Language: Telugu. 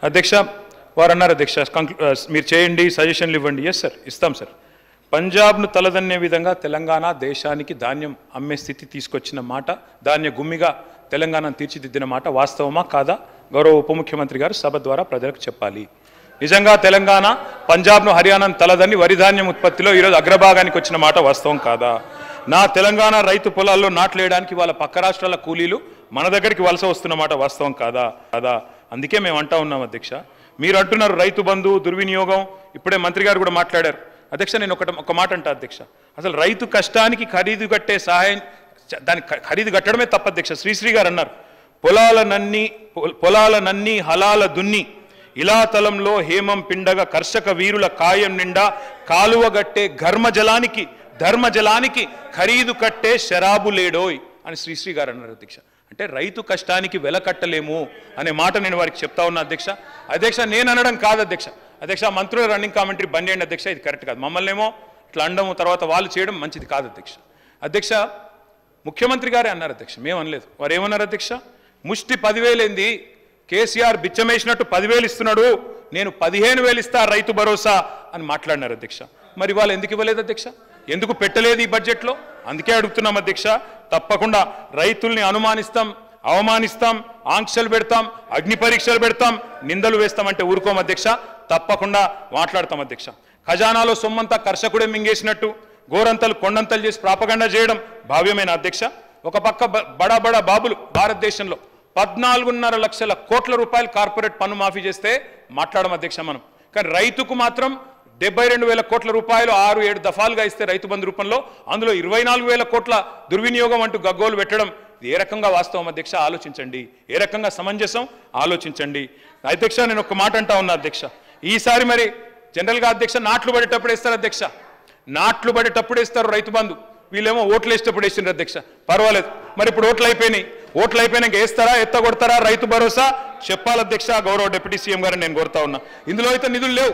అధ్యక్ష వారు అన్నారు అధ్యక్ష మీరు చేయండి సజెషన్లు ఇవ్వండి. ఎస్ సార్, ఇస్తాం సార్. పంజాబ్ను తలదన్నే విధంగా తెలంగాణ దేశానికి ధాన్యం అమ్మే స్థితి తీసుకొచ్చిన మాట, ధాన్య గుమ్మిగా తెలంగాణను తీర్చిదిద్దిన మాట వాస్తవమా కాదా గౌరవ ఉప ముఖ్యమంత్రి గారు సభ ద్వారా ప్రజలకు చెప్పాలి. నిజంగా తెలంగాణ పంజాబ్ను హర్యానాను తలదన్ని వరి ధాన్యం ఉత్పత్తిలో ఈరోజు అగ్రభాగానికి వచ్చిన మాట వాస్తవం కాదా? నా తెలంగాణ రైతు పొలాల్లో నాట్లేయడానికి వాళ్ళ పక్క రాష్ట్రాల కూలీలు మన దగ్గరికి వలస వస్తున్న మాట వాస్తవం కాదా? అందుకే మేము అంటా ఉన్నాం అధ్యక్ష. మీరు అంటున్నారు రైతు బంధు దుర్వినియోగం, ఇప్పుడే మంత్రి గారు కూడా మాట్లాడారు. అధ్యక్ష నేను ఒక మాట అంటా అధ్యక్ష, అసలు రైతు కష్టానికి ఖరీదు కట్టే సహాయం, దానికి ఖరీదు కట్టడమే తప్ప అధ్యక్ష. శ్రీశ్రీ గారు అన్నారు, పొలాలనన్నీ హలాల దున్ని ఇలాతలంలో హేమం పిండగ కర్షక వీరుల కాయం నిండా కాలువగట్టే ధర్మజలానికి ఖరీదు కట్టే శరాబు లేడోయ్ అని శ్రీశ్రీ గారు అన్నారు అధ్యక్ష. అంటే రైతు కష్టానికి వెల కట్టలేము అనే మాట నేను వారికి చెప్తా ఉన్నా అధ్యక్ష. అధ్యక్ష నేను అనడం కాదు అధ్యక్ష. అధ్యక్ష మంత్రుల రన్నింగ్ కామెంటరీ బంద్ చేయండి అధ్యక్ష, ఇది కరెక్ట్ కాదు. మమ్మల్ని ఏమో ఇట్లా అండము తర్వాత వాళ్ళు చేయడం మంచిది కాదు అధ్యక్ష. అధ్యక్ష ముఖ్యమంత్రి గారే అన్నారు అధ్యక్ష, మేము అనలేదు. వారు ఏమన్నారు అధ్యక్ష, ముష్టి 10,000 ఏంది, కేసీఆర్ బిచ్చమేసినట్టు 10,000 ఇస్తున్నాడు, నేను 15,000 ఇస్తా రైతు భరోసా అని మాట్లాడినారు అధ్యక్ష. మరి వాళ్ళు ఎందుకు ఇవ్వలేదు అధ్యక్ష? ఎందుకు పెట్టలేదు ఈ బడ్జెట్లో? అందుకే అడుగుతున్నాం అధ్యక్ష. తప్పకుండా రైతుల్ని అనుమానిస్తాం, అవమానిస్తాం, ఆంక్షలు పెడతాం, అగ్ని పరీక్షలు పెడతాం, నిందలు వేస్తామంటే ఊరుకోం అధ్యక్ష. తప్పకుండా మాట్లాడతాం అధ్యక్ష. ఖజానాలో సొమ్మంతా కర్షకుడే మింగేసినట్టు గోరంతలు కొండంతలు చేసి ప్రాపగండా చేయడం భావ్యమైన అధ్యక్ష. ఒక పక్క బడా బాబులు భారతదేశంలో 14.5 లక్షల కోట్ల రూపాయలు కార్పొరేట్ పన్ను మాఫీ చేస్తే మాట్లాడడం అధ్యక్ష మనం. కానీ రైతుకు మాత్రం 72,000 కోట్ల రూపాయలు 6-7 దఫాలుగా ఇస్తే రైతు బంధు రూపంలో, అందులో 24,000 కోట్ల దుర్వినియోగం అంటూ గగ్గోలు పెట్టడం ఏ రకంగా వాస్తవం అధ్యక్ష? ఆలోచించండి. ఏ రకంగా సమంజసం ఆలోచించండి అధ్యక్ష. నేను ఒక మాట అంటా ఉన్నా అధ్యక్ష, ఈసారి మరి జనరల్గా అధ్యక్ష నాట్లు పడేటప్పుడు వేస్తారు అధ్యక్ష, నాట్లు పడేటప్పుడు వేస్తారు రైతు బంధు. వీళ్ళేమో ఓట్లు వేసేటప్పుడు వేసిండ్రు అధ్యక్ష, పర్వాలేదు. మరి ఇప్పుడు ఓట్లు అయిపోయినాక వేస్తారా, ఎత్తగొడతారా రైతు భరోసా? చెప్పాలి అధ్యక్ష గౌరవ డిప్యూటీ సీఎం గారిని నేను కోరుతా ఉన్నా. ఇందులో అయితే నిధులు లేవు.